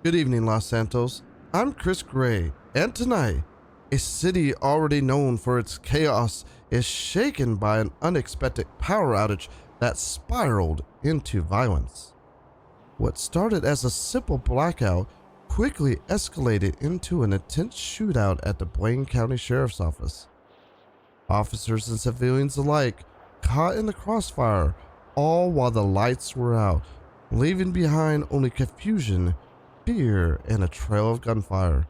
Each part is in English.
Good evening, Los Santos. I'm Chris Gray, and tonight, a city already known for its chaos is shaken by an unexpected power outage that spiraled into violence. What started as a simple blackout quickly escalated into an intense shootout at the Blaine County Sheriff's Office. Officers and civilians alike caught in the crossfire, all while the lights were out, leaving behind only confusion, fear, and a trail of gunfire.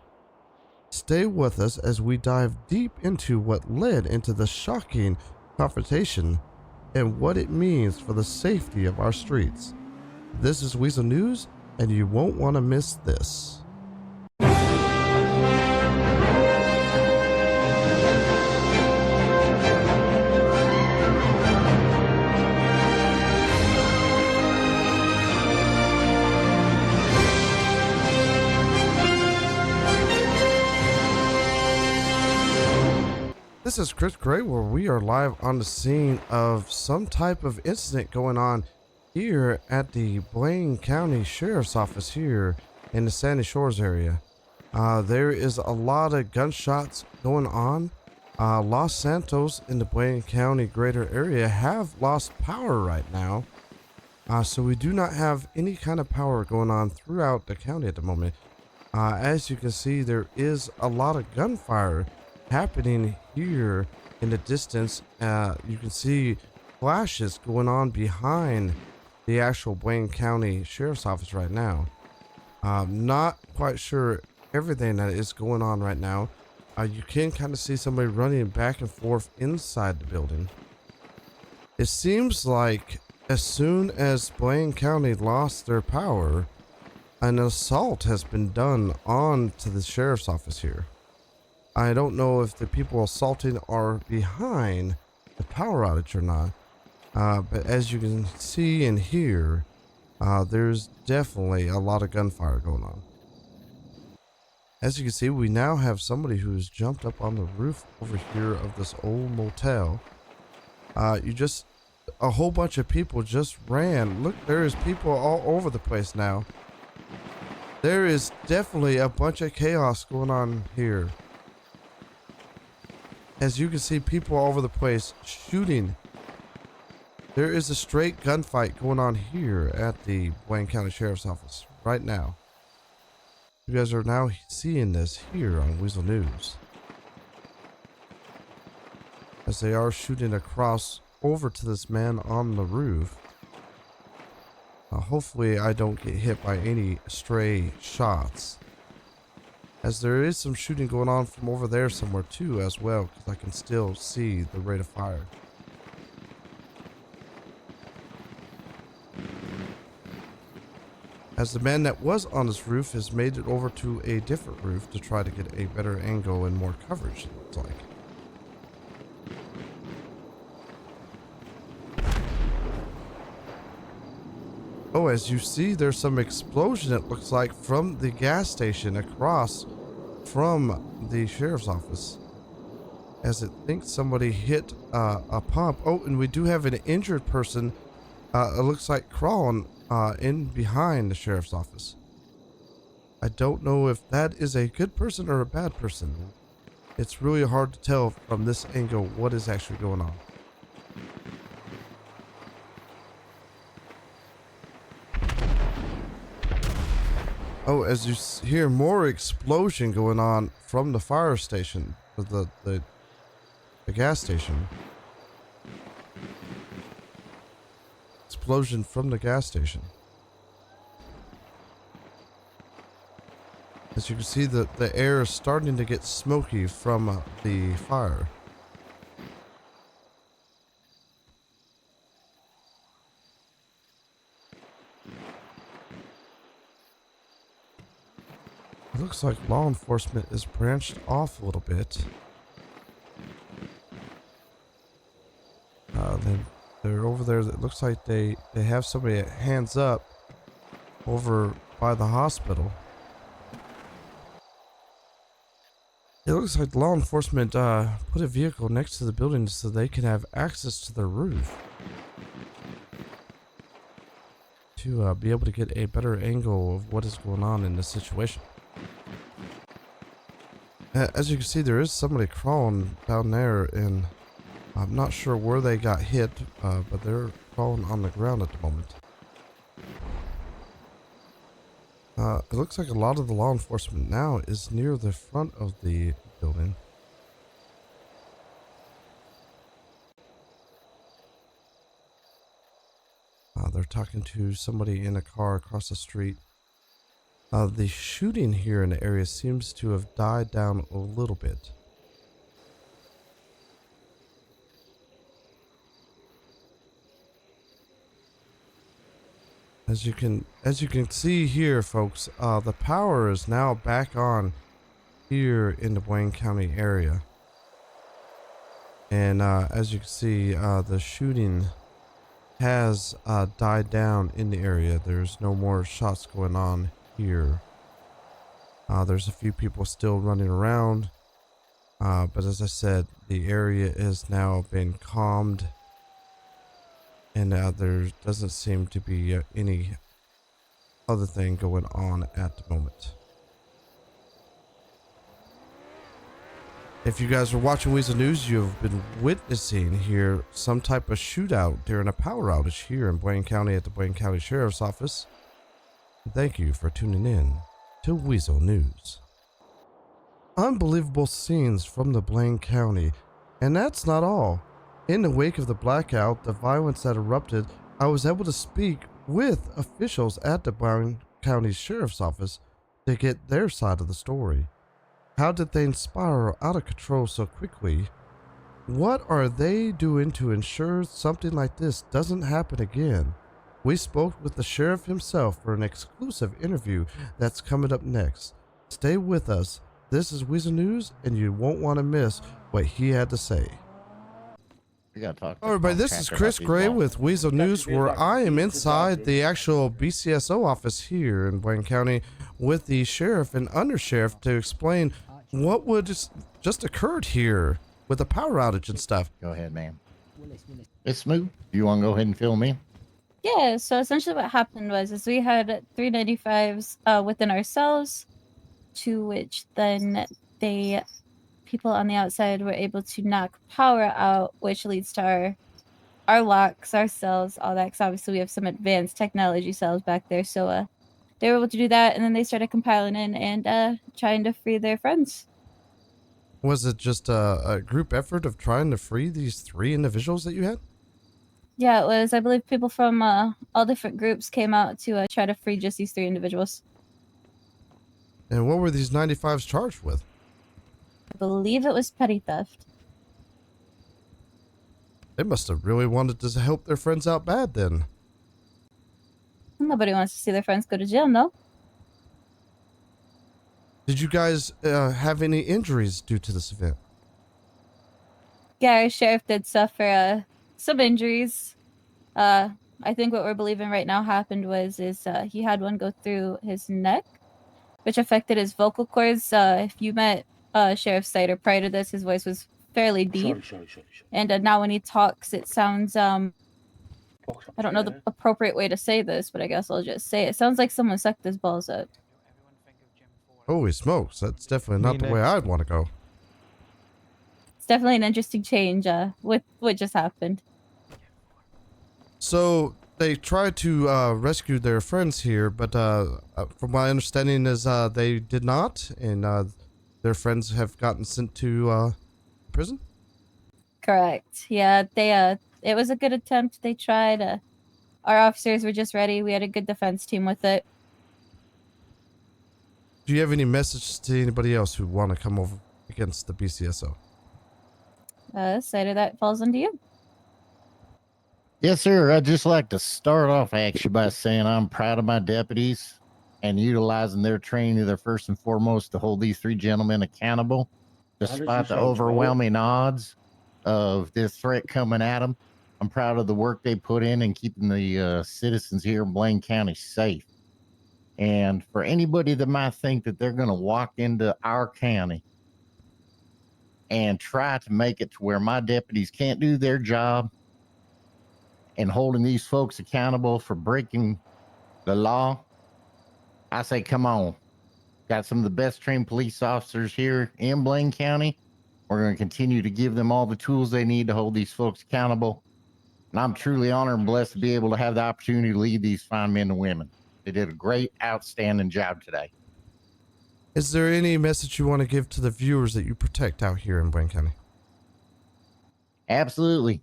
Stay with us as we dive deep into what led into the shocking confrontation and what it means for the safety of our streets. This is Weazel News, and you won't want to miss this. This is Chris Gray, where we are live on the scene of some type of incident going on here at the Blaine County Sheriff's Office here in the Sandy Shores area. There is a lot of gunshots going on. Los Santos in the Blaine County greater area have lost power right now. So we do not have any kind of power going on throughout the county at the moment. As you can see, there is a lot of gunfire happening here in the distance. You can see flashes going on behind the actual Blaine County Sheriff's Office right now. Not quite sure everything that is going on right now. You can kind of see somebody running back and forth inside the building. It seems like as soon as Blaine County lost their power, an assault has been done on to the Sheriff's Office here. I don't know if the people assaulting are behind the power outage or not, but as you can see and hear, there's definitely a lot of gunfire going on. As you can see, we now have somebody who's jumped up on the roof over here of this old motel. A whole bunch of people just ran. Look, there is people all over the place now. There is definitely a bunch of chaos going on here. As you can see, people all over the place shooting. There is a straight gunfight going on here at the Blaine County Sheriff's Office right now. You guys are now seeing this here on Weazel News, as they are shooting across over to this man on the roof. Hopefully I don't get hit by any stray shots, as there is some shooting going on from over there somewhere too as well, because I can still see the rate of fire. As the man that was on this roof has made it over to a different roof to try to get a better angle and more coverage, it looks like. Oh, as you see, there's some explosion, it looks like, from the gas station across from the sheriff's office, as it thinks somebody hit a pump. Oh, and we do have an injured person, it looks like, crawling in behind the sheriff's office. I don't know if that is a good person or a bad person. It's really hard to tell from this angle what is actually going on. Oh, as you hear more explosion going on from the fire station, the gas station. Explosion from the gas station. As you can see, the air is starting to get smoky from the fire. It looks like law enforcement is branched off a little bit. They're over there. It looks like they have somebody at hands up over by the hospital. It looks like law enforcement put a vehicle next to the building so they can have access to the roof to be able to get a better angle of what is going on in this situation. As you can see, there is somebody crawling down there, and I'm not sure where they got hit, but they're crawling on the ground at the moment. It looks like a lot of the law enforcement now is near the front of the building. They're talking to somebody in a car across the street. The shooting here in the area seems to have died down a little bit. As you can see here, folks, the power is now back on here in the Blaine County area. And as you can see, the shooting has died down in the area. There's no more shots going on here. There's a few people still running around, but as I said, the area is now been calmed, and there doesn't seem to be any other thing going on at the moment. If you guys are watching Weazel News, you've been witnessing here some type of shootout during a power outage here in Blaine County at the Blaine County Sheriff's Office. Thank you for tuning in to Weazel News. Unbelievable scenes from the Blaine County, and that's not all. In the wake of the blackout, the violence that erupted, I was able to speak with officials at the Blaine County Sheriff's Office to get their side of the story. How did they spiral out of control so quickly? What are they doing to ensure something like this doesn't happen again? We spoke with the sheriff himself for an exclusive interview that's coming up next. Stay with us. This is Weazel News, and you won't want to miss what he had to say. We gotta talk. All right, everybody, this is Chris Gray with Weazel News, where I am inside the actual BCSO office here in Blaine County with the sheriff and undersheriff to explain what would just occurred here with the power outage and stuff. Go ahead, ma'am. It's smooth. You want to go ahead and fill me? Yeah, so essentially what happened was we had 395s within ourselves, to which then people on the outside were able to knock power out, which leads to our locks, our cells, all that, because obviously we have some advanced technology cells back there. So they were able to do that, and then they started compiling in and trying to free their friends. Was it just a group effort of trying to free these 3 individuals that you had? Yeah, it was. I believe people from all different groups came out to try to free just these 3 individuals. And what were these 95s charged with? I believe it was petty theft. They must have really wanted to help their friends out bad then. Nobody wants to see their friends go to jail, no? Did you guys have any injuries due to this event? Yeah, our sheriff did suffer some injuries. I think what we're believing right now happened was he had one go through his neck, which affected his vocal cords. If you met Sheriff Sider prior to this, his voice was fairly deep. Sorry. And now when he talks, it sounds, I don't know the appropriate way to say this, but I guess I'll just say it sounds like someone sucked his balls up. Holy smokes, that's definitely not the way I'd want to go. It's definitely an interesting change with what just happened. So they tried to rescue their friends here, but from my understanding is they did not, and their friends have gotten sent to prison? Correct. Yeah, it was a good attempt. They tried. Our officers were just ready. We had a good defense team with it. Do you have any message to anybody else who want to come over against the BCSO? Cider, that falls into you. Yes, sir. I'd just like to start off actually by saying I'm proud of my deputies and utilizing their training, their first and foremost, to hold these 3 gentlemen accountable, despite the overwhelming odds of this threat coming at them. I'm proud of the work they put in keeping the citizens here in Blaine County safe. And for anybody that might think that they're going to walk into our county and try to make it to where my deputies can't do their job and holding these folks accountable for breaking the law, I say, come on. Got some of the best trained police officers here in Blaine County. We're going to continue to give them all the tools they need to hold these folks accountable. And I'm truly honored and blessed to be able to have the opportunity to lead these fine men and women. They did a great, outstanding job today. Is there any message you want to give to the viewers that you protect out here in Blaine County? Absolutely.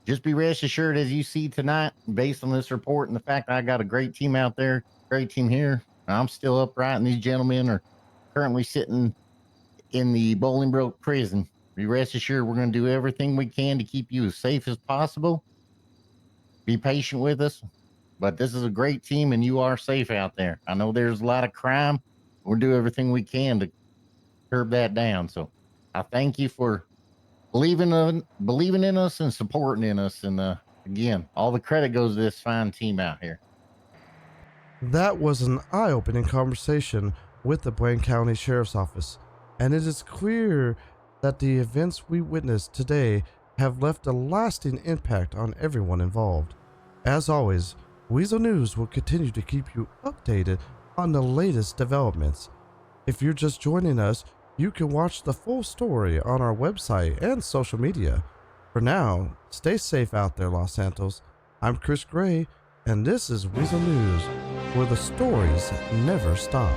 Just be rest assured, as you see tonight, based on this report and the fact that I got a great team out there, great team here, I'm still upright, and these gentlemen are currently sitting in the Bolingbroke prison. Be rest assured, we're going to do everything we can to keep you as safe as possible. Be patient with us, but this is a great team, and you are safe out there. I know there's a lot of crime. We'll do everything we can to curb that down. So I thank you for believing in us and supporting in us. And again, all the credit goes to this fine team out here. That was an eye-opening conversation with the Blaine County Sheriff's Office, and it is clear that the events we witnessed today have left a lasting impact on everyone involved. As always, Weazel News will continue to keep you updated on the latest developments. If you're just joining us, you can watch the full story on our website and social media. For now, stay safe out there, Los Santos. I'm Chris Gray, and this is Weazel News, where the stories never stop.